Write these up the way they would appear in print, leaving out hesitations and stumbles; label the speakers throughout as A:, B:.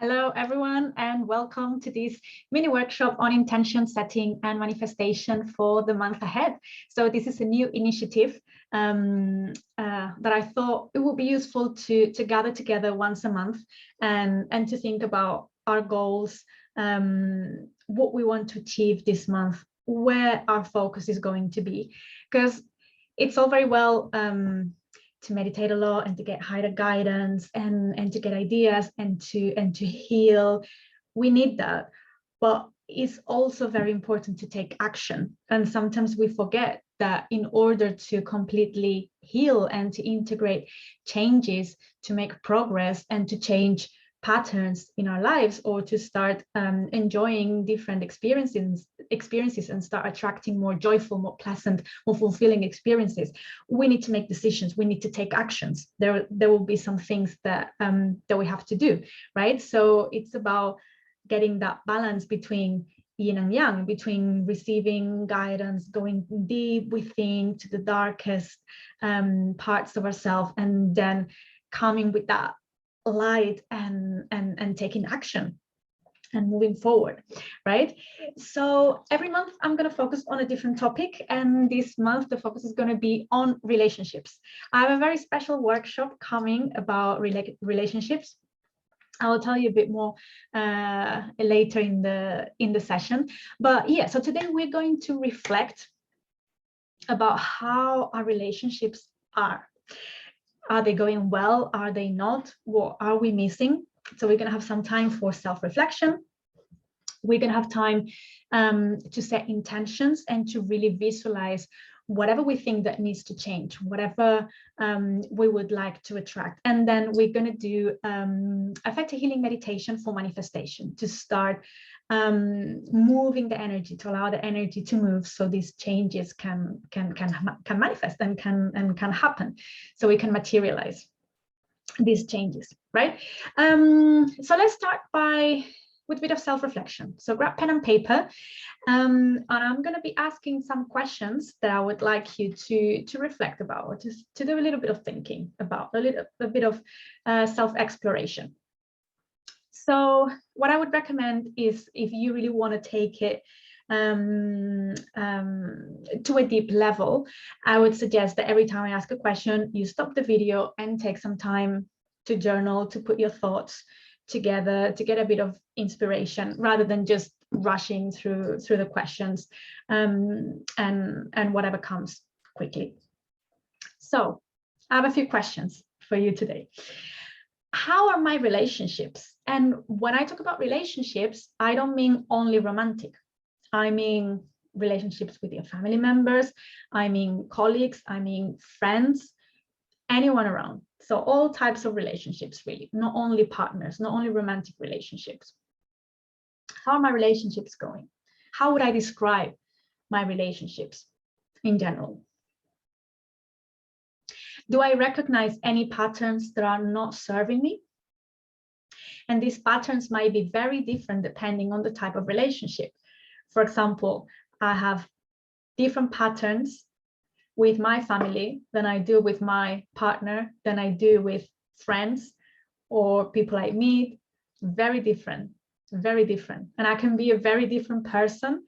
A: Hello, everyone, and welcome to this mini workshop on intention setting and manifestation for the month ahead. So this is a new initiative that I thought it would be useful to gather together once a month and to think about our goals, what we want to achieve this month, where our focus is going to be. Because it's all very well to meditate a lot and to get higher guidance and to get ideas and to heal. We need that, but it's also very important to take action. And sometimes we forget that in order to completely heal and to integrate changes, to make progress and to change patterns in our lives, or to start enjoying different experiences and start attracting more joyful, more pleasant, more fulfilling experiences, we need to make decisions. We need to take actions. There will be some things that we have to do, right? So it's about getting that balance between yin and yang, between receiving guidance, going deep within to the darkest parts of ourselves, and then coming with that light and taking action and moving forward, right? So every month I'm going to focus on a different topic, and this month the focus is going to be on relationships. I have a very special workshop coming about relationships. I will tell you a bit more later in the session, but yeah, so today we're going to reflect about how our relationships are. Are they going well? Are they not? What are we missing? So we're going to have some time for self-reflection. We're going to have time to set intentions and to really visualize whatever we think that needs to change, whatever we would like to attract. And then we're going to do a Theta Healing meditation for manifestation to start moving the energy, to allow the energy to move, so these changes can manifest and can happen, so we can materialize these changes, right? So let's start with a bit of self-reflection. So grab pen and paper, and I'm going to be asking some questions that I would like you to reflect about, or to do a little bit of thinking about, a bit of self-exploration. So what I would recommend is, if you really want to take it to a deep level, I would suggest that every time I ask a question, you stop the video and take some time to journal, to put your thoughts together, to get a bit of inspiration, rather than just rushing through the questions and whatever comes quickly. So I have a few questions for you today. How are my relationships? And when I talk about relationships, I don't mean only romantic. I mean relationships with your family members, I mean colleagues, I mean friends, anyone around. So all types of relationships, really, not only partners, not only romantic relationships. How are my relationships going? How would I describe my relationships in general? Do I recognize any patterns that are not serving me? And these patterns might be very different depending on the type of relationship. For example, I have different patterns with my family than I do with my partner, than I do with friends or people I meet. Very different, very different. And I can be a very different person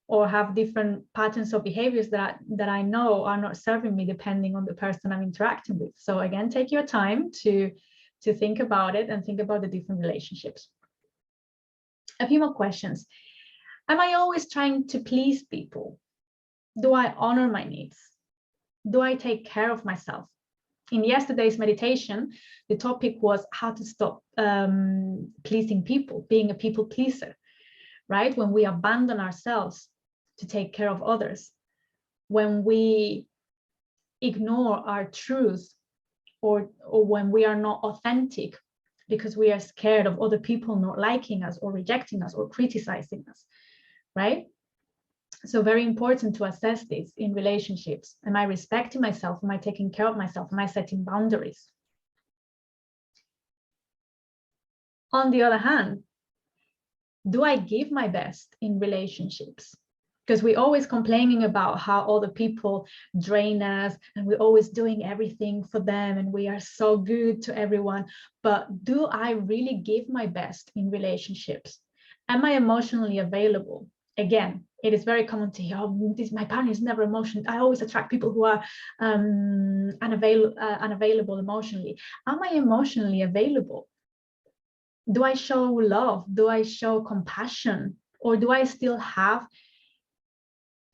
A: or have different patterns of behaviors that I know are not serving me, depending on the person I'm interacting with. So again, take your time to think about it and think about the different relationships. A few more questions. Am I always trying to please people? Do I honor my needs? Do I take care of myself? In yesterday's meditation, the topic was how to stop pleasing people, being a people pleaser, right? When we abandon ourselves to take care of others, when we ignore our truth, or when we are not authentic because we are scared of other people not liking us or rejecting us or criticizing us, right? So very important to assess this in relationships. Am I respecting myself? Am I taking care of myself? Am I setting boundaries? On the other hand, do I give my best in relationships? because we're always complaining about how other people drain us and we're always doing everything for them and we are so good to everyone. But do I really give my best in relationships? Am I emotionally available? Again, it is very common to hear, oh, my partner is never emotional. I always attract people who are unavailable emotionally. Am I emotionally available? Do I show love? Do I show compassion? Or do I still have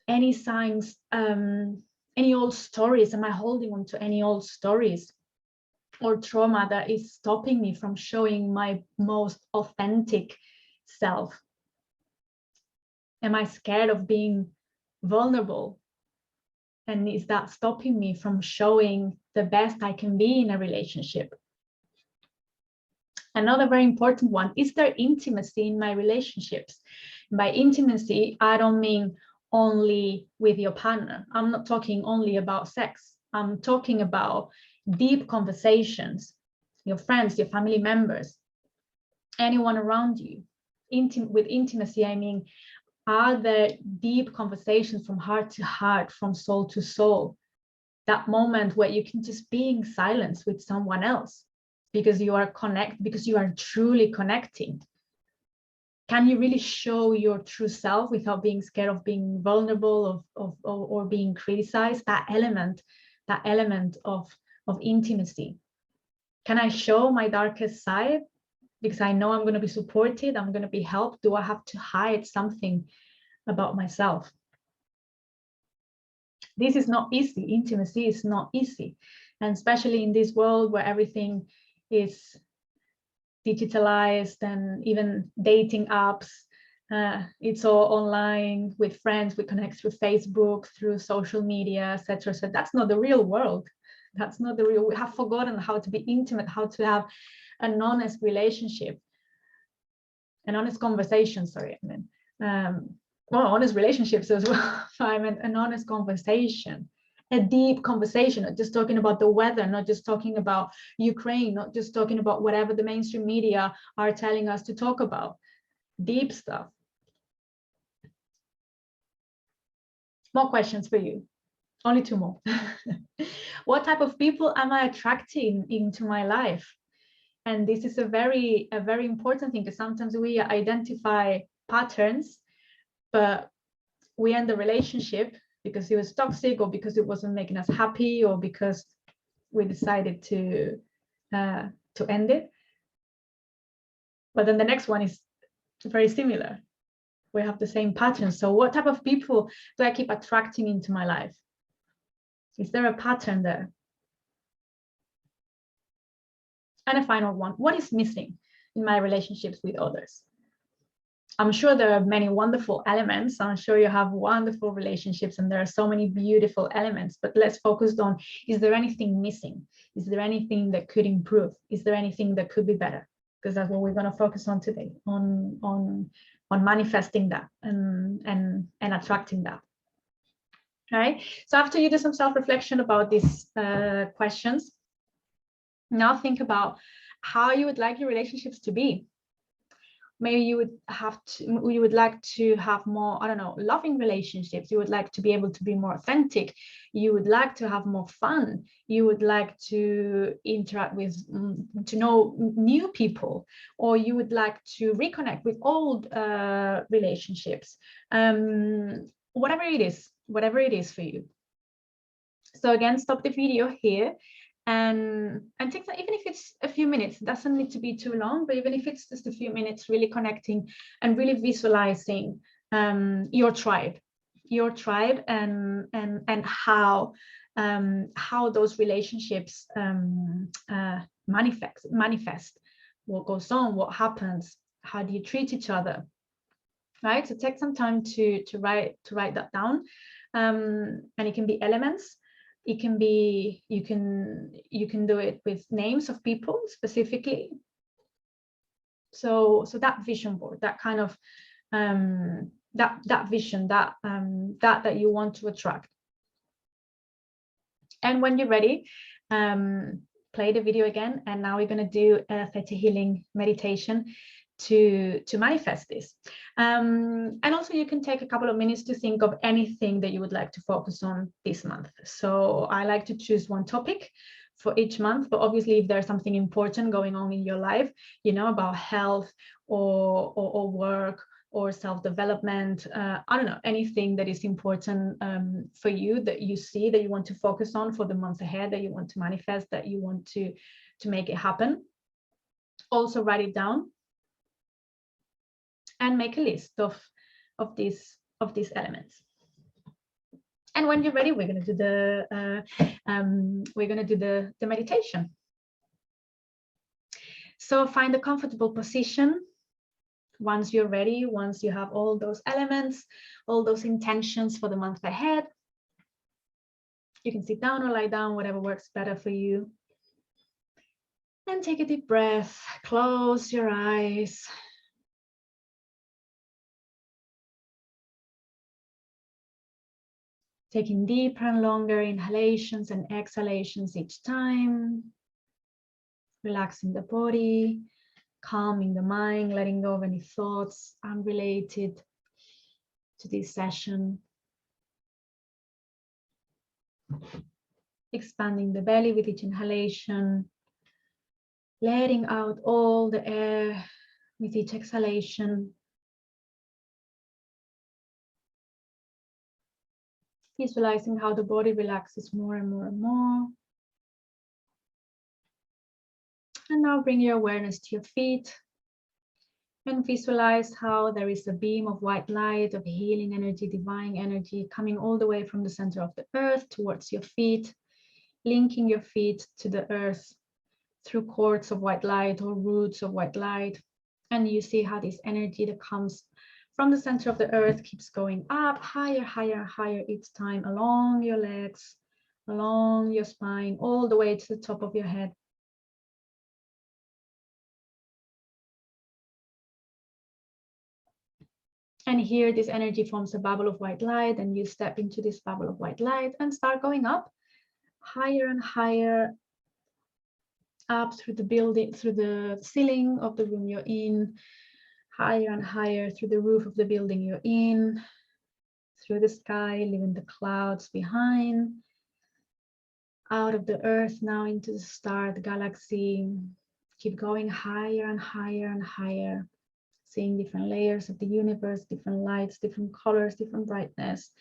A: any signs, any old stories? Am I holding on to any old stories or trauma that is stopping me from showing my most authentic self? Am I scared of being vulnerable? And is that stopping me from showing the best I can be in a relationship? Another very important one, is there intimacy in my relationships? By intimacy, I don't mean only with your partner. I'm not talking only about sex. I'm talking about deep conversations, your friends, your family members, anyone around you. With intimacy, I mean, are there deep conversations from heart to heart, from soul to soul? That moment where you can just be in silence with someone else because you are because you are truly connecting. Can you really show your true self without being scared of being vulnerable or being criticized? That element of intimacy. Can I show my darkest side because I know I'm going to be supported, I'm going to be helped? Do I have to hide something about myself? This is not easy. Intimacy is not easy, and especially in this world where everything is digitalized, and even dating apps, it's all online with friends. We connect through Facebook, through social media, etc. So that's not the real world. That's not the real. We have forgotten how to be intimate, how to have an honest relationship, an honest conversation. Sorry, I mean, well, honest relationships as well. I mean, an honest conversation, a deep conversation, not just talking about the weather, not just talking about Ukraine, not just talking about whatever the mainstream media are telling us to talk about. Deep stuff. More questions for you. Only 2 more. What type of people am I attracting into my life? And this is a very important thing, because sometimes we identify patterns, but we end the relationship because it was toxic, or because it wasn't making us happy, or because we decided to end it. But then the next one is very similar. We have the same pattern. So what type of people do I keep attracting into my life? Is there a pattern there? And a final one, what is missing in my relationships with others? I'm sure there are many wonderful elements. I'm sure you have wonderful relationships and there are so many beautiful elements, but let's focus on, is there anything missing? Is there anything that could improve? Is there anything that could be better? Because that's what we're going to focus on today, on manifesting that and attracting that. All right. So after you do some self-reflection about these questions, now think about how you would like your relationships to be. Maybe you would like to have more, I don't know, loving relationships. You would like to be able to be more authentic. You would like to have more fun. You would like to interact with, to know new people, or you would like to reconnect with old relationships. Whatever it is for you. So again, stop the video here. And take that, even if it's a few minutes, it doesn't need to be too long, but even if it's just a few minutes, really connecting and really visualizing your tribe and how those relationships manifest, what goes on, what happens, how do you treat each other, right? So take some time to write that down, and it can be elements. It can be, you can do it with names of people specifically. So that vision board, that kind of that vision, that you want to attract. And when you're ready, play the video again. And now we're going to do a Theta Healing meditation to manifest this. And also you can take a couple of minutes to think of anything that you would like to focus on this month. So I like to choose one topic for each month, but obviously if there's something important going on in your life, you know, about health or work or self-development, I don't know, anything that is important for you, that you see that you want to focus on for the month ahead, that you want to manifest, that you want to make it happen. Also write it down and make a list of these elements. And when you're ready, we're going to do the meditation. So find a comfortable position. Once you're ready, once you have all those elements, all those intentions for the month ahead, you can sit down or lie down, whatever works better for you. And take a deep breath. Close your eyes. Taking deeper and longer inhalations and exhalations each time. Relaxing the body, calming the mind, letting go of any thoughts unrelated to this session. Expanding the belly with each inhalation. Letting out all the air with each exhalation. Visualizing how the body relaxes more and more and more. And now bring your awareness to your feet and visualize how there is a beam of white light, of healing energy, divine energy coming all the way from the center of the earth towards your feet, linking your feet to the earth through cords of white light or roots of white light. And you see how this energy that comes from the center of the earth keeps going up higher, higher, higher each time along your legs, along your spine, all the way to the top of your head. And here this energy forms a bubble of white light, and you step into this bubble of white light and start going up higher and higher, up through the building, through the ceiling of the room you're in, higher and higher through the roof of the building you're in, through the sky, leaving the clouds behind, out of the earth now into the star, the galaxy. Keep going higher and higher and higher, seeing different layers of the universe, different lights, different colors, different brightness,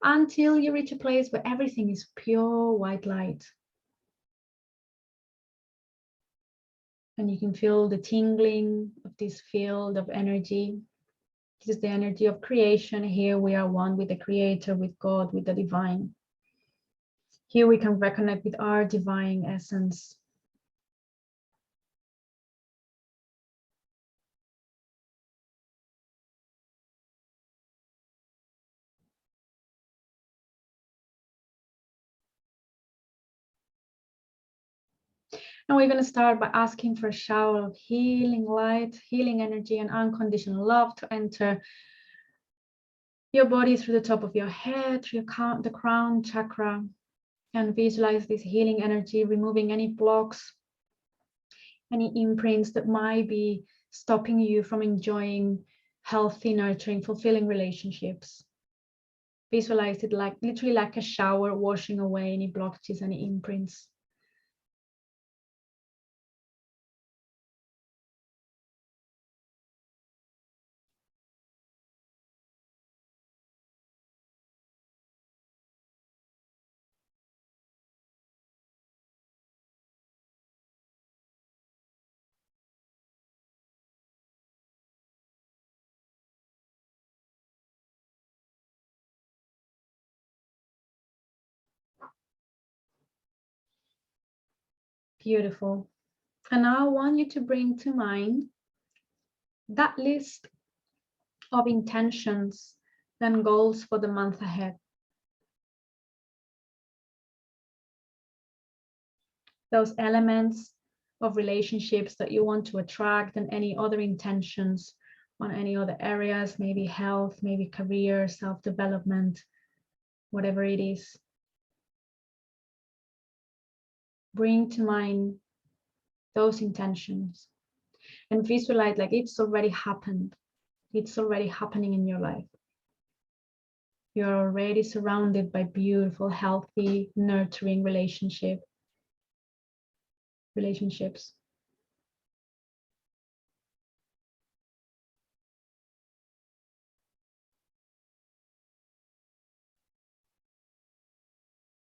A: until you reach a place where everything is pure white light. And you can feel the tingling of this field of energy. This is the energy of creation. Here we are one with the Creator, with God, with the divine. Here we can reconnect with our divine essence. And we're going to start by asking for a shower of healing light, healing energy, and unconditional love to enter your body through the top of your head, through the crown chakra, and visualize this healing energy, removing any blocks, any imprints that might be stopping you from enjoying healthy, nurturing, fulfilling relationships. Visualize it like literally like a shower, washing away any blockages, any imprints. Beautiful. And now I want you to bring to mind that list of intentions and goals for the month ahead. Those elements of relationships that you want to attract, and any other intentions on any other areas, maybe health, maybe career, self-development, whatever it is. Bring to mind those intentions. and visualize like it's already happened. It's already happening in your life. You're already surrounded by beautiful, healthy, nurturing relationships.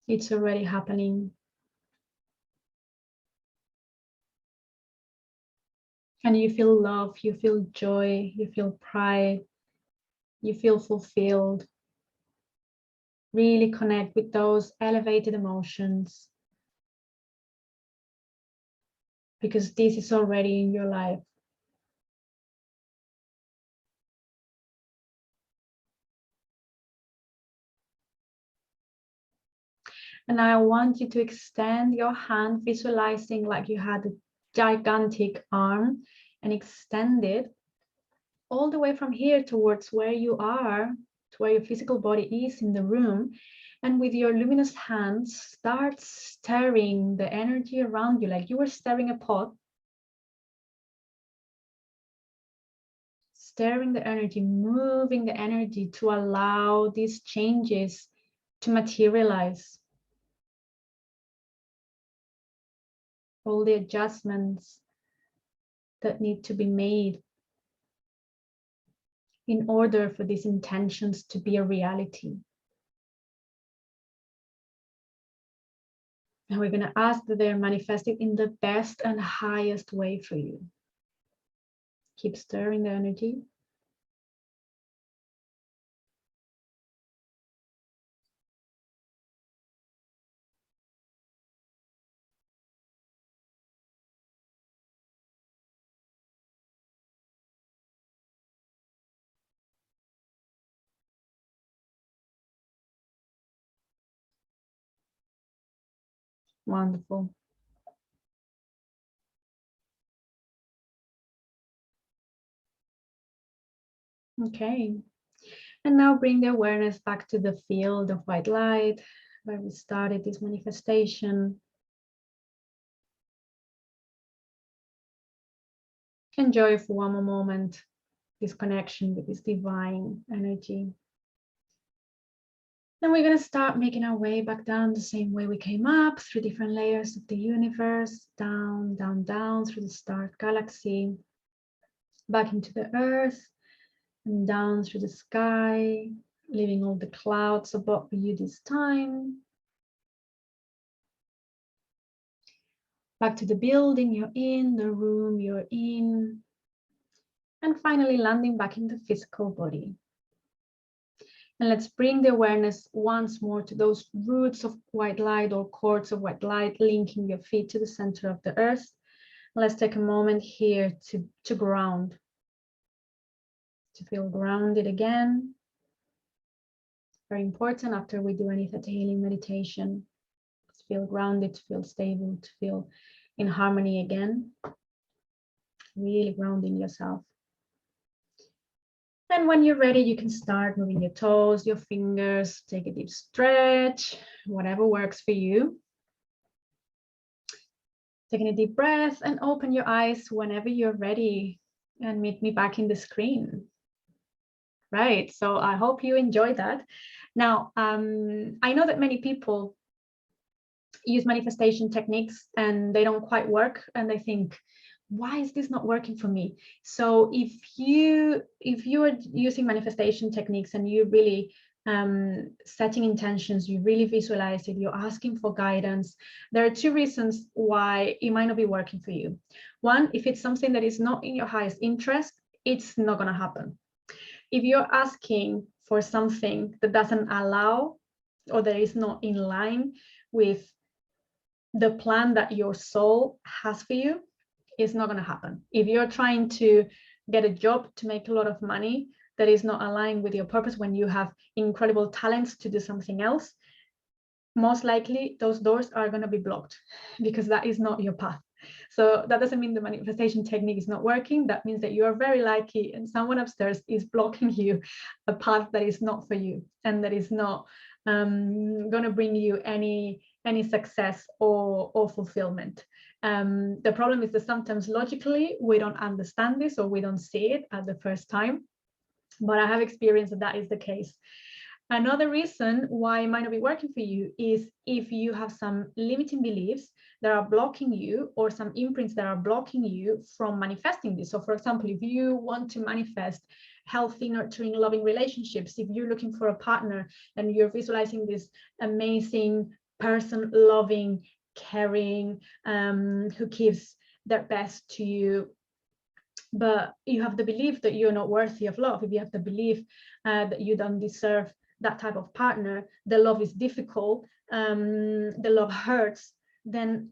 A: It's already happening. And you feel love, you feel joy, you feel pride, you feel fulfilled. Really connect with those elevated emotions, because this is already in your life. And I want you to extend your hand, visualizing like you had a gigantic arm, and extend it all the way from here towards where you are, to where your physical body is in the room. And with your luminous hands, start stirring the energy around you like you were stirring a pot. Stirring the energy, moving the energy to allow these changes to materialize. All the adjustments that need to be made in order for these intentions to be a reality. And we're going to ask that they're manifested in the best and highest way for you. Keep stirring the energy. Wonderful. Okay. And now bring the awareness back to the field of white light where we started this manifestation. Enjoy for one more moment this connection with this divine energy. Then we're going to start making our way back down the same way we came up, through different layers of the universe, down, down, down through the star galaxy, back into the earth, and down through the sky, leaving all the clouds above you this time. Back to the building you're in, the room you're in, and finally landing back in the physical body. And let's bring the awareness once more to those roots of white light or cords of white light, linking your feet to the center of the earth. Let's take a moment here to ground, to feel grounded again. Very important after we do any Theta Healing meditation, to feel grounded, to feel stable, to feel in harmony again. Really grounding yourself. And when you're ready, you can start moving your toes, your fingers, take a deep stretch, whatever works for you. Taking a deep breath and open your eyes whenever you're ready and meet me back in the screen. Right, so I hope you enjoyed that. Now, I know that many people use manifestation techniques and they don't quite work, and they think, why is this not working for me? So if you are using manifestation techniques and you really setting intentions, you really visualize it, you're asking for guidance, there are two reasons why it might not be working for you. One, if it's something that is not in your highest interest, it's not going to happen. If you're asking for something that doesn't allow or that is not in line with the plan that your soul has for you, it's not going to happen. If you're trying to get a job to make a lot of money that is not aligned with your purpose when you have incredible talents to do something else, most likely those doors are going to be blocked because that is not your path. So that doesn't mean the manifestation technique is not working. That means that you are very lucky and someone upstairs is blocking you a path that is not for you and that is not going to bring you any success or fulfillment. The problem is that sometimes logically we don't understand this, or we don't see it at the first time, but I have experienced that that is the case. Another reason why it might not be working for you is if you have some limiting beliefs that are blocking you, or some imprints that are blocking you from manifesting this. So for example, if you want to manifest healthy, nurturing, loving relationships, if you're looking for a partner and you're visualizing this amazing person, loving, caring, who gives their best to you, but you have the belief that you're not worthy of love, if you have the belief that you don't deserve that type of partner, the love is difficult, the love hurts, then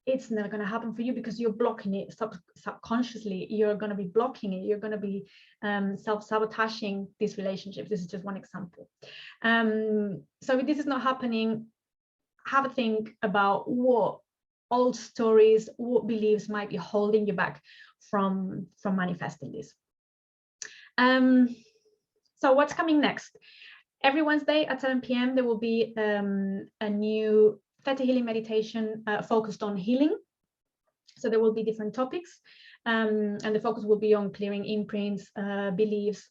A: it's never going to happen for you, because you're blocking it subconsciously. You're going to be blocking it. You're going to be self-sabotaging these relationships. This is just one example. So if this is not happening, have a think about what old stories, what beliefs might be holding you back from manifesting this. So what's coming next? Every Wednesday at 7 p.m. there will be a new Theta Healing meditation focused on healing. So there will be different topics, and the focus will be on clearing imprints, beliefs,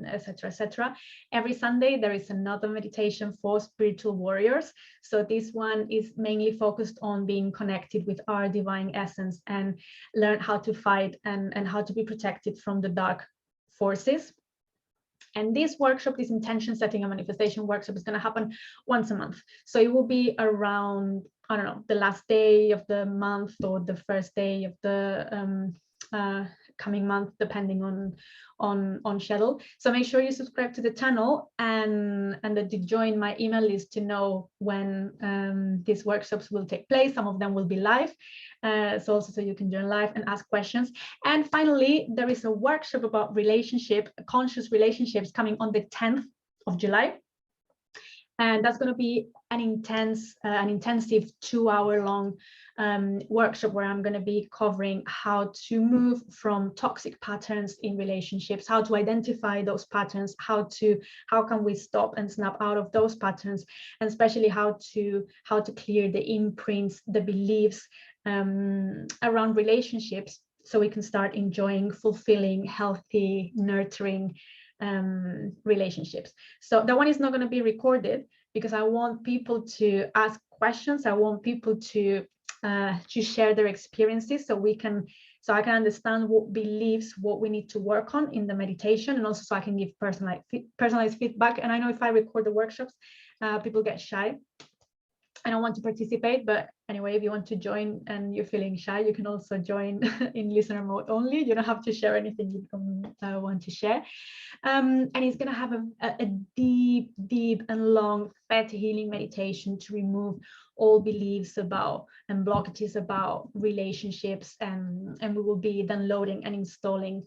A: etc., etc. Every Sunday there is another meditation for spiritual warriors. So this one is mainly focused on being connected with our divine essence and learn how to fight and how to be protected from the dark forces. And this workshop, this intention setting and manifestation workshop, is going to happen once a month. So it will be around, I don't know, the last day of the month or the first day of the coming month, depending on schedule. So make sure you subscribe to the channel and that you join my email list to know when these workshops will take place. Some of them will be live, so also so you can join live and ask questions. And finally, there is a workshop about conscious relationships coming on the 10th of July. And that's going to be an intensive 2-hour-long workshop where I'm going to be covering how to move from toxic patterns in relationships, how to identify those patterns, how can we stop and snap out of those patterns, and especially how to clear the imprints, the beliefs around relationships, so we can start enjoying fulfilling, healthy, nurturing relationships. So that one is not going to be recorded, because I want people to ask questions. I want people to share their experiences, so I can understand what beliefs, what we need to work on in the meditation, and also so I can give personalized feedback. And I know if I record the workshops, people get shy. I don't want to participate, but anyway, if you want to join and you're feeling shy, you can also join in listener mode only. You don't have to share anything you don't want to share. And it's going to have a deep and long Theta Healing meditation to remove all beliefs about and blockages about relationships, and we will be downloading and installing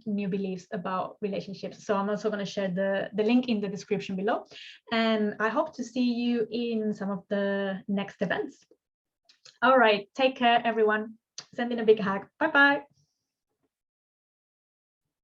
A: new beliefs about relationships. So I'm also going to share the link in the description below, and I hope to see you in some of the next events. All right, take care everyone. Sending a big hug. Bye bye.